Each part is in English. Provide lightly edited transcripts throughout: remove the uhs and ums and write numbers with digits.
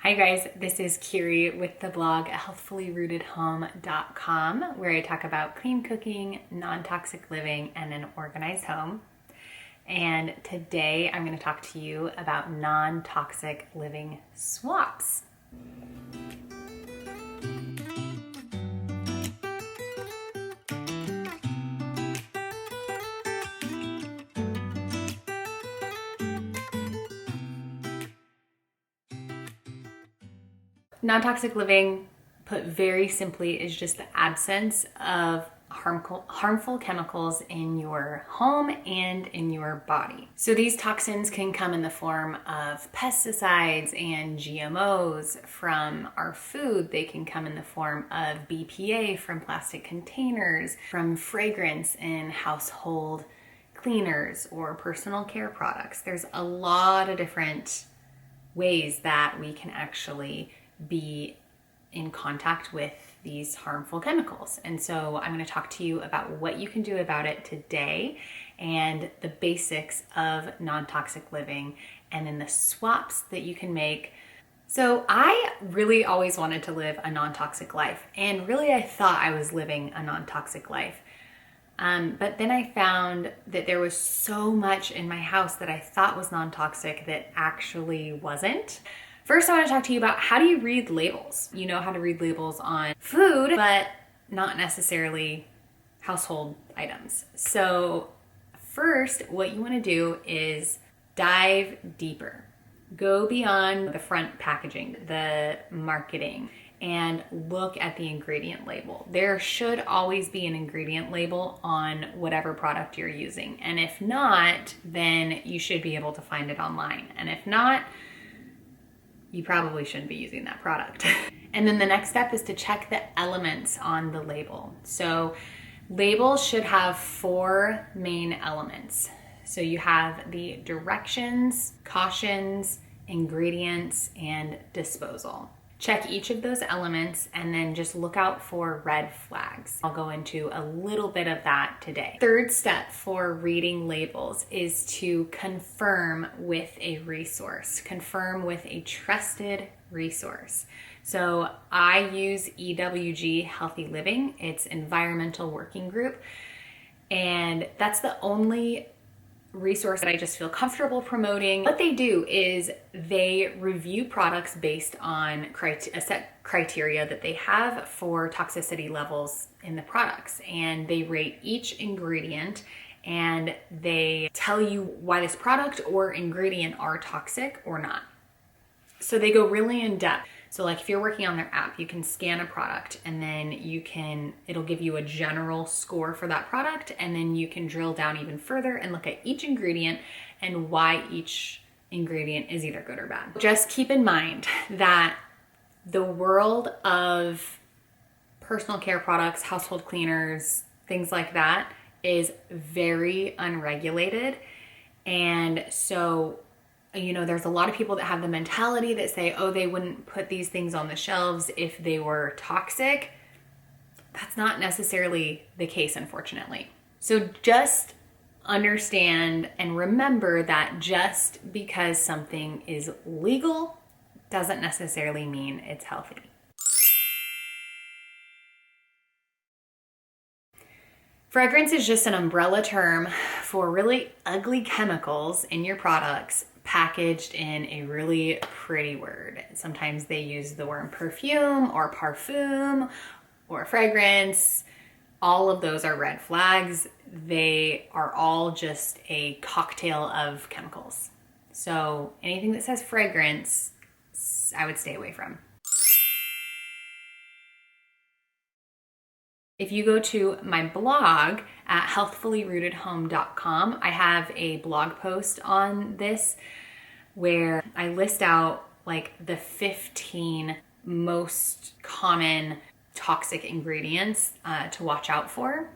Hi guys, this is Kiri with the blog healthfullyrootedhome.com, where I talk about clean cooking, non-toxic living, and an organized home. And today I'm going to talk to you about non-toxic living swaps. Non-toxic living, put very simply, is just the absence of harmful chemicals in your home and in your body. So these toxins can come in the form of pesticides and GMOs from our food. They can come in the form of BPA from plastic containers, from fragrance in household cleaners or personal care products. There's a lot of different ways that we can actually be in contact with these harmful chemicals. And so I'm going to talk to you about what you can do about it today and the basics of non-toxic living and then the swaps that you can make. So I really always wanted to live a non-toxic life, and really I thought I was living a non-toxic life. But then I found that there was so much in my house that I thought was non-toxic that actually wasn't. First, I want to talk to you about how do you read labels? You know how to read labels on food, but not necessarily household items. So first, what you want to do is dive deeper. Go beyond the front packaging, the marketing, and look at the ingredient label. There should always be an ingredient label on whatever product you're using. And if not, then you should be able to find it online. And if not, you probably shouldn't be using that product. And then the next step is to check the elements on the label. So labels should have 4 main elements. So you have the directions, cautions, ingredients, and disposal. Check each of those elements and then just look out for red flags. I'll go into a little bit of that today. Third step for reading labels is to confirm with a resource. Confirm with a trusted resource. So I use EWG Healthy Living. It's Environmental Working Group. And that's the only resource that I just feel comfortable promoting. What they do is they review products based on a set criteria that they have for toxicity levels in the products, and they rate each ingredient and they tell you why this product or ingredient are toxic or not. So they go really in depth. So like if you're working on their app, you can scan a product and then it'll give you a general score for that product, and then you can drill down even further and look at each ingredient and why each ingredient is either good or bad. Just keep in mind that the world of personal care products, household cleaners, things like that is very unregulated. And so there's a lot of people that have the mentality that say, oh, they wouldn't put these things on the shelves if they were toxic. That's not necessarily the case, unfortunately. So just understand and remember that just because something is legal doesn't necessarily mean it's healthy. Fragrance is just an umbrella term for really ugly chemicals in your products packaged in a really pretty word. Sometimes they use the word perfume or parfum or fragrance. All of those are red flags. They are all just a cocktail of chemicals. So anything that says fragrance, I would stay away from. If you go to my blog at healthfullyrootedhome.com, I have a blog post on this where I list out like the 15 most common toxic ingredients to watch out for.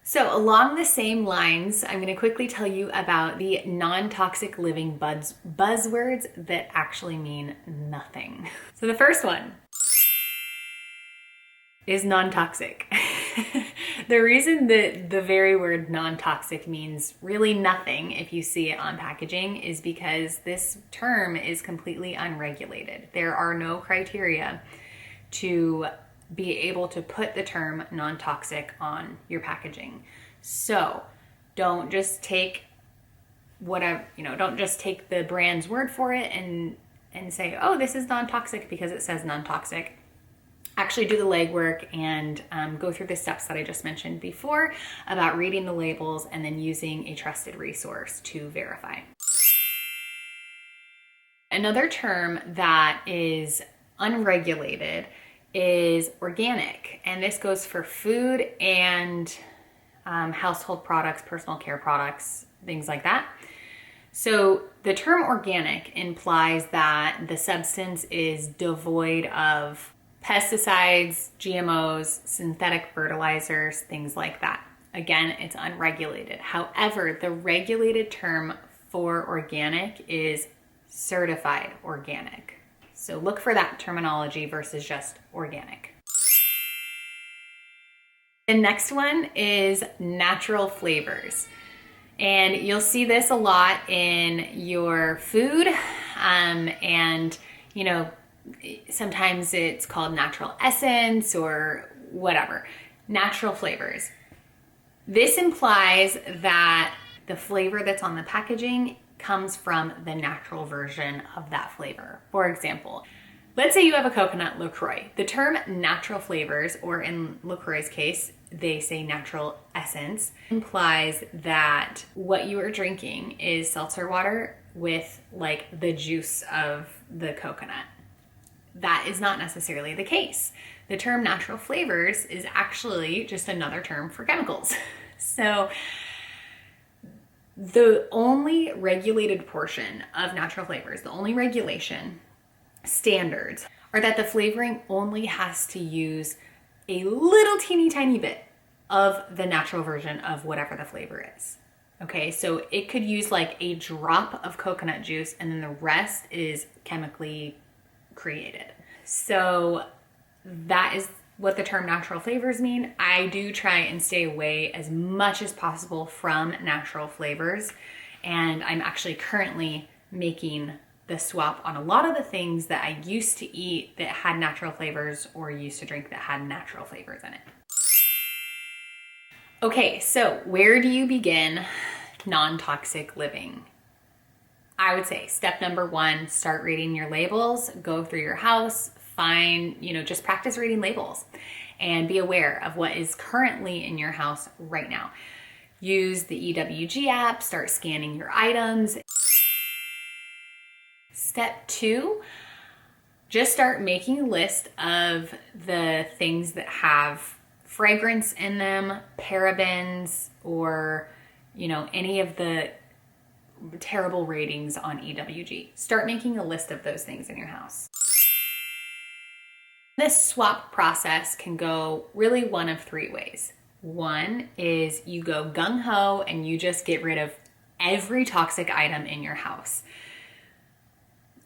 So along the same lines, I'm going to quickly tell you about the non-toxic living buzzwords that actually mean nothing. So the first one is non-toxic. The reason that the very word non-toxic means really nothing if you see it on packaging is because this term is completely unregulated. There are no criteria to be able to put the term non-toxic on your packaging. So don't just take don't just take the brand's word for it and say, oh, this is non-toxic because it says non-toxic. Actually do the legwork and go through the steps that I just mentioned before about reading the labels and then using a trusted resource to verify. Another term that is unregulated is organic, and this goes for food and household products, personal care products, things like that. So the term organic implies that the substance is devoid of pesticides, GMOs, synthetic fertilizers, things like that. Again, it's unregulated. However, the regulated term for organic is certified organic. So look for that terminology versus just organic. The next one is natural flavors. And you'll see this a lot in your food. And, sometimes it's called natural essence or whatever. Natural flavors. This implies that the flavor that's on the packaging comes from the natural version of that flavor. For example, let's say you have a coconut LaCroix. The term natural flavors, or in LaCroix's case, they say natural essence, implies that what you are drinking is seltzer water with like the juice of the coconut. That is not necessarily the case. The term natural flavors is actually just another term for chemicals. So the only regulated portion of natural flavors, the only regulation standards are that the flavoring only has to use a little teeny tiny bit of the natural version of whatever the flavor is. Okay, so it could use like a drop of coconut juice and then the rest is chemically created. So that is what the term natural flavors mean. I do try and stay away as much as possible from natural flavors. And I'm actually currently making the swap on a lot of the things that I used to eat that had natural flavors or used to drink that had natural flavors in it. Okay, so where do you begin non-toxic living? I would say step number one, start reading your labels, go through your house, just practice reading labels and be aware of what is currently in your house right now. Use the EWG app, start scanning your items. Step two, just start making a list of the things that have fragrance in them, parabens, or, any of the terrible ratings on EWG. Start making a list of those things in your house. This swap process can go really one of three ways. One is you go gung-ho and you just get rid of every toxic item in your house.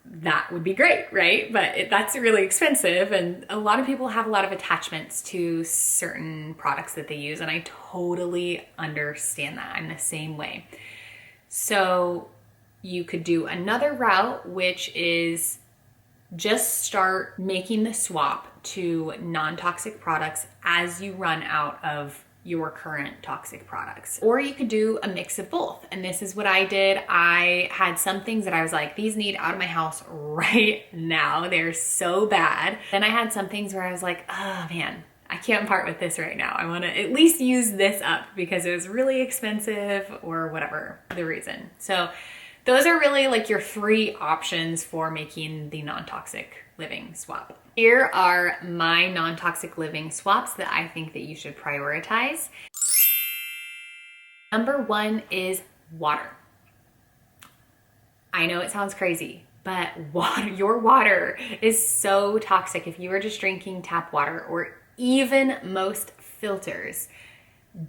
That would be great, right? But that's really expensive, and a lot of people have a lot of attachments to certain products that they use, and I totally understand that. I'm the same way. So you could do another route, which is just start making the swap to non-toxic products as you run out of your current toxic products. Or you could do a mix of both. And this is what I did. I had some things that I was like, these need out of my house right now. They're so bad. Then I had some things where I was like, oh man, I can't part with this right now. I want to at least use this up because it was really expensive or whatever the reason. So those are really like your three options for making the non-toxic living swap. Here are my non-toxic living swaps that I think that you should prioritize. Number one is water. I know it sounds crazy, but your water is so toxic. If you are just drinking tap water or even most filters,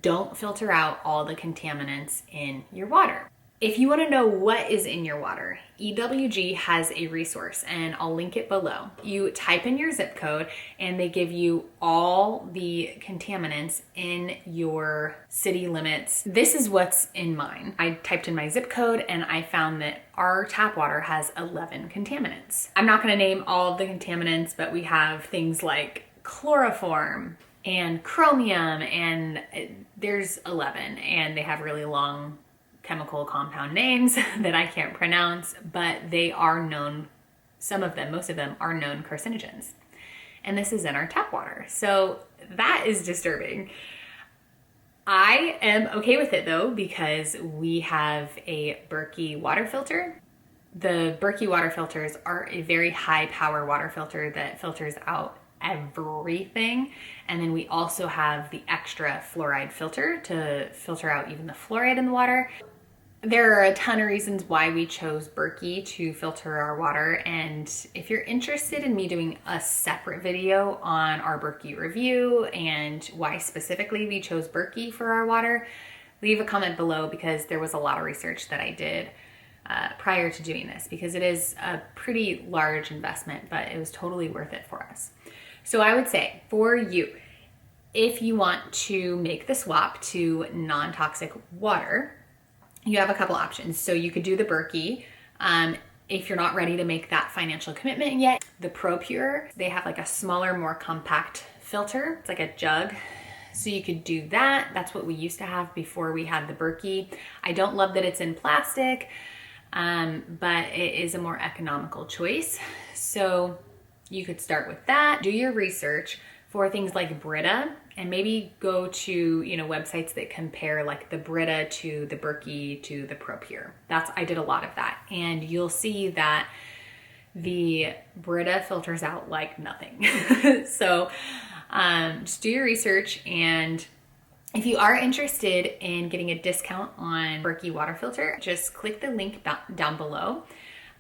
don't filter out all the contaminants in your water. If you want to know what is in your water, EWG has a resource and I'll link it below. You type in your zip code and they give you all the contaminants in your city limits. This is what's in mine. I typed in my zip code and I found that our tap water has 11 contaminants. I'm not going to name all of the contaminants, but we have things like chloroform and chromium, and there's 11, and they have really long chemical compound names that I can't pronounce, but they are known, some of them, most of them are known carcinogens. And this is in our tap water. So that is disturbing. I am okay with it though, because we have a Berkey water filter. The Berkey water filters are a very high power water filter that filters out everything. And then we also have the extra fluoride filter to filter out even the fluoride in the water. There are a ton of reasons why we chose Berkey to filter our water, and if you're interested in me doing a separate video on our Berkey review and why specifically we chose Berkey for our water, leave a comment below, because there was a lot of research that I did prior to doing this, because it is a pretty large investment, but it was totally worth it for us. So I would say for you, if you want to make the swap to non-toxic water, you have a couple options. So you could do the Berkey. If you're not ready to make that financial commitment yet, the ProPure, they have like a smaller, more compact filter. It's like a jug. So you could do that. That's what we used to have before we had the Berkey. I don't love that it's in plastic, but it is a more economical choice. So you could start with that. Do your research for things like Brita, and maybe go to, websites that compare like the Brita to the Berkey to the ProPure. I did a lot of that, and you'll see that the Brita filters out like nothing. So just do your research, and if you are interested in getting a discount on Berkey water filter, just click the link down below,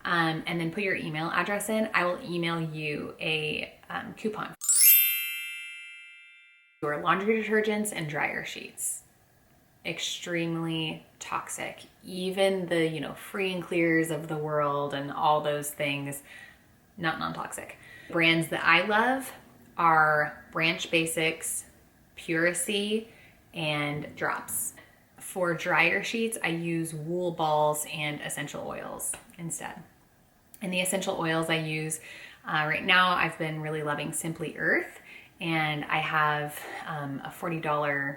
and then put your email address in. I will email you a coupon. Your laundry detergents and dryer sheets, extremely toxic. Even the free and clears of the world and all those things, not non-toxic. Brands that I love are Branch Basics, Puracy, and Drops. For dryer sheets, I use wool balls and essential oils instead. And the essential oils I use right now, I've been really loving Simply Earth, and I have a $40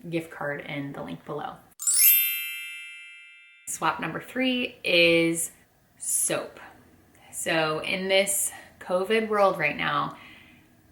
gift card in the link below. Swap number 3 is soap. So in this COVID world right now,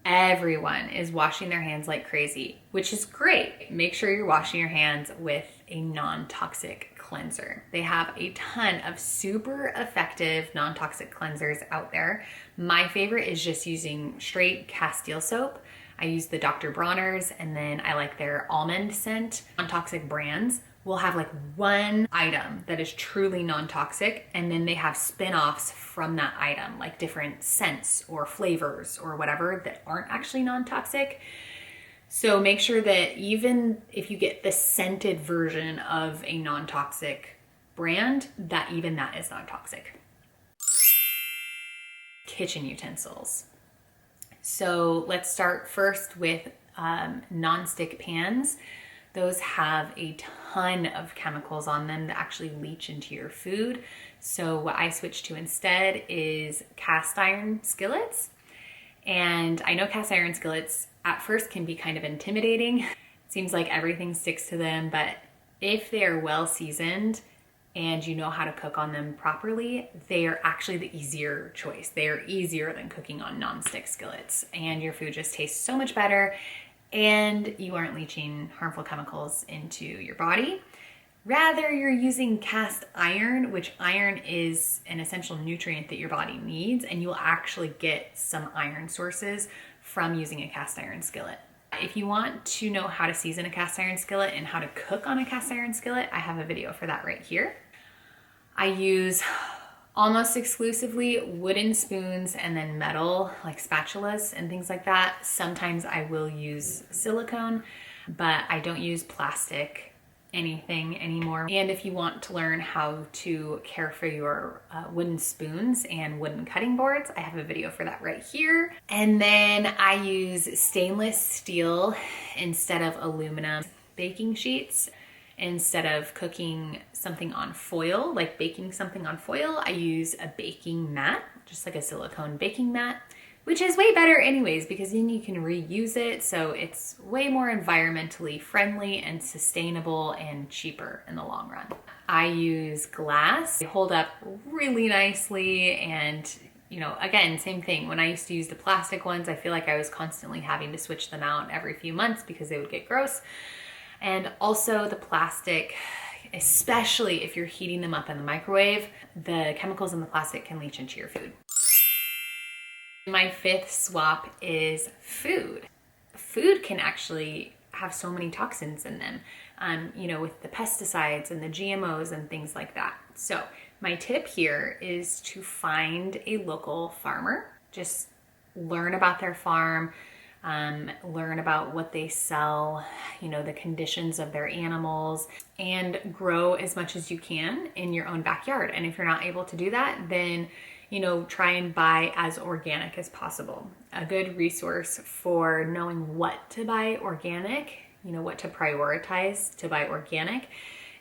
everyone is washing their hands like crazy, which is great. Make sure you're washing your hands with a non-toxic cleanser. They have a ton of super effective non-toxic cleansers out there. My favorite is just using straight Castile soap. I use the Dr. Bronner's, and then I like their almond scent. Non-toxic brands will have like one item that is truly non-toxic, and then they have spin-offs from that item, like different scents or flavors or whatever that aren't actually non-toxic. So make sure that even if you get the scented version of a non-toxic brand, that even that is non-toxic. Kitchen utensils. So let's start first with non-stick pans. Those have a ton of chemicals on them that actually leach into your food. So what I switched to instead is cast iron skillets. And I know cast iron skillets at first can be kind of intimidating. It seems like everything sticks to them, but if they are well seasoned and you know how to cook on them properly, they are actually the easier choice. They are easier than cooking on non-stick skillets, and your food just tastes so much better, and you aren't leaching harmful chemicals into your body. Rather, you're using cast iron, which iron is an essential nutrient that your body needs, and you'll actually get some iron sources from using a cast iron skillet. If you want to know how to season a cast iron skillet and how to cook on a cast iron skillet, I have a video for that right here. I use almost exclusively wooden spoons and then metal, like spatulas and things like that. Sometimes I will use silicone, but I don't use plastic anything anymore. And if you want to learn how to care for your wooden spoons and wooden cutting boards, I have a video for that right here. And then I use stainless steel instead of aluminum baking sheets. Instead of cooking something on foil, like baking something on foil, I use a baking mat, just like a silicone baking mat, which is way better anyways, because then you can reuse it. So it's way more environmentally friendly and sustainable and cheaper in the long run. I use glass. They hold up really nicely. And you know, again, same thing. When I used to use the plastic ones, I feel like I was constantly having to switch them out every few months because they would get gross. And also the plastic, especially if you're heating them up in the microwave, the chemicals in the plastic can leach into your food. My fifth swap is food. Food can actually have so many toxins in them, you know, with the pesticides and the GMOs and things like that. So my tip here is to find a local farmer. Just learn about their farm. Learn about what they sell, you know, the conditions of their animals, and grow as much as you can in your own backyard. And if you're not able to do that, then, you know, try and buy as organic as possible. A good resource for knowing what to buy organic, you know, what to prioritize to buy organic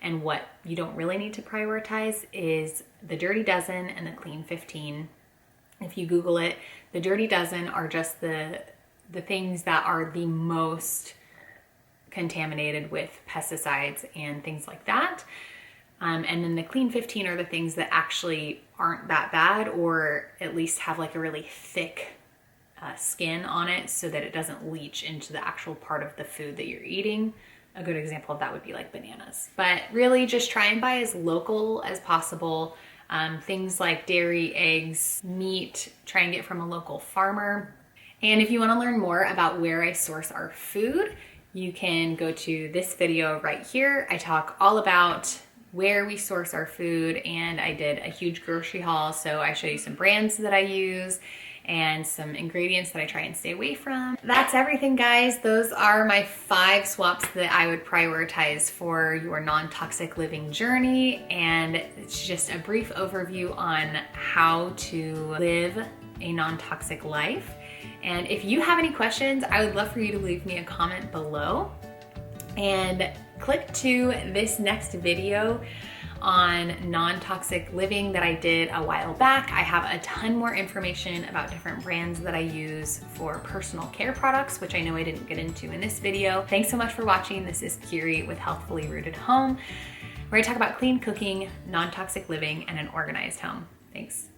and what you don't really need to prioritize is the Dirty Dozen and the Clean 15. If you Google it, the Dirty Dozen are just the things that are the most contaminated with pesticides and things like that. And then the Clean 15 are the things that actually aren't that bad, or at least have like a really thick skin on it so that it doesn't leach into the actual part of the food that you're eating. A good example of that would be like bananas. But really just try and buy as local as possible. Things like dairy, eggs, meat, try and get from a local farmer. And if you want to learn more about where I source our food, you can go to this video right here. I talk all about where we source our food, and I did a huge grocery haul. So I show you some brands that I use and some ingredients that I try and stay away from. That's everything, guys. Those are my 5 swaps that I would prioritize for your non-toxic living journey. And it's just a brief overview on how to live a non-toxic life. And if you have any questions, I would love for you to leave me a comment below, and click to this next video on non-toxic living that I did a while back. I have a ton more information about different brands that I use for personal care products, which I know I didn't get into in this video. Thanks so much for watching. This is Kiri with Healthfully Rooted Home, where I talk about clean cooking, non-toxic living, and an organized home. Thanks.